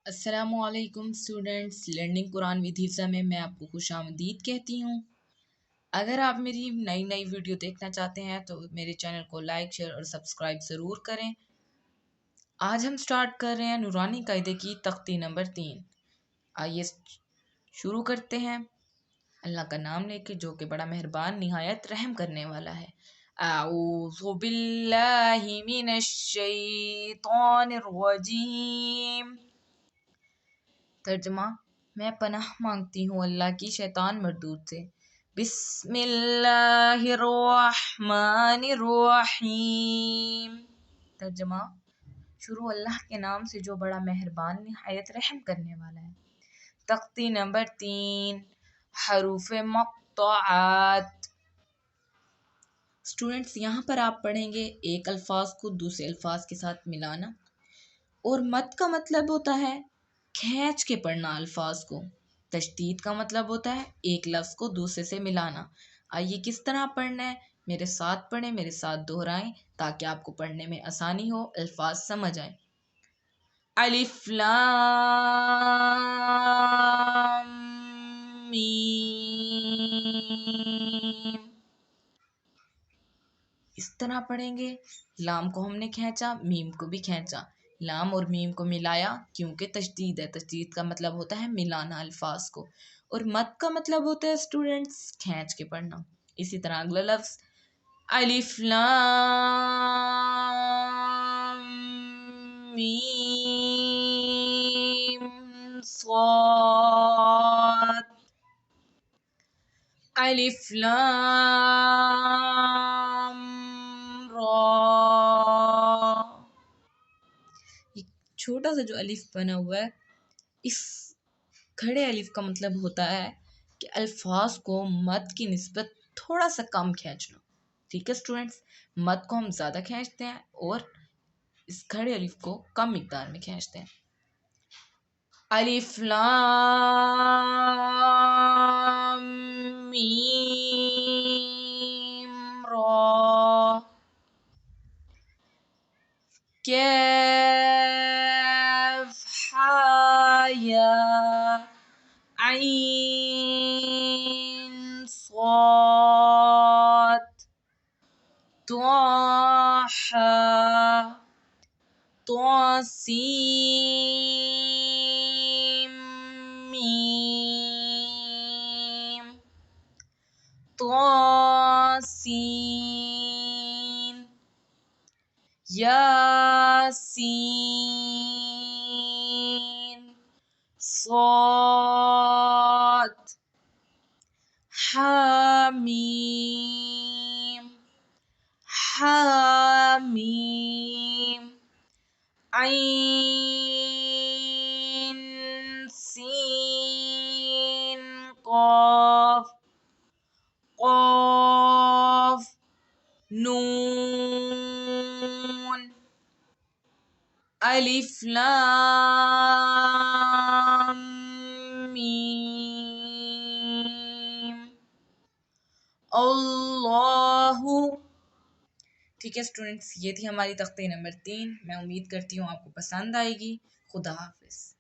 السلام علیکم students, learning Quran with حفظہ میں آپ کو خوش آمدید کہتی ہوں۔ اگر آپ میری نئی ویڈیو دیکھنا چاہتے ہیں تو میرے چینل کو لائک، شیئر اور سبسکرائب ضرور کریں۔ آج ہم سٹارٹ کر رہے ہیں نورانی قاعدے کی تختی نمبر 3۔ آئیے شروع کرتے ہیں اللہ کا نام لے کے، جو کہ بڑا مہربان نہایت رحم کرنے والا ہے۔ اعوذ باللہ من الشیطان الرجیم۔ ترجمہ: میں پناہ مانگتی ہوں اللہ کی شیطان مردود سے۔ بسم اللہ الرحمن الرحیم۔ ترجمہ: شروع اللہ کے نام سے جو بڑا مہربان نہایت رحم کرنے والا ہے۔ تختی نمبر 3، حروف مقطوعات۔ اسٹوڈنٹس، یہاں پر آپ پڑھیں گے ایک الفاظ کو دوسرے الفاظ کے ساتھ ملانا، اور مد کا مطلب ہوتا ہے کھینچ کے پڑھنا الفاظ کو۔ تشدید کا مطلب ہوتا ہے ایک لفظ کو دوسرے سے ملانا۔ آئیے کس طرح پڑھنا ہے، میرے ساتھ پڑھیں، میرے ساتھ دہرائیں تاکہ آپ کو پڑھنے میں آسانی ہو، الفاظ سمجھ آئیں۔ الف لام میم۔ اس طرح پڑھیں گے، لام کو ہم نے کھینچا، میم کو بھی کھینچا، لام اور میم کو ملایا کیونکہ تشدید ہے۔ تشدید کا مطلب ہوتا ہے ملانا الفاظ کو، اور مد کا مطلب ہوتا ہے اسٹوڈنٹس کھینچ کے پڑھنا۔ اسی طرح اگلا لفظ الف لام میم صاد۔ الف لام را۔ یہ چھوٹا سا جو الف بنا ہوا ہے، اس کھڑے الف کا مطلب ہوتا ہے کہ الفاظ کو مد کی نسبت تھوڑا سا کم کھینچنا۔ ٹھیک ہے اسٹوڈنٹس، مد کو ہم زیادہ کھینچتے ہیں اور اس کھڑے الف کو کم مقدار میں کھینچتے ہیں۔ الف لام میم را۔ کاف ہا یا عین صاد طٰ سین میم طاسین یاسین صاد حامیم حامیم عین سین قاف قاف نون۔ الف لام میم اللہ۔ ٹھیک ہے اسٹوڈنٹس، یہ تھی ہماری تختی نمبر 3۔ میں امید کرتی ہوں آپ کو پسند آئے گی۔ خدا حافظ۔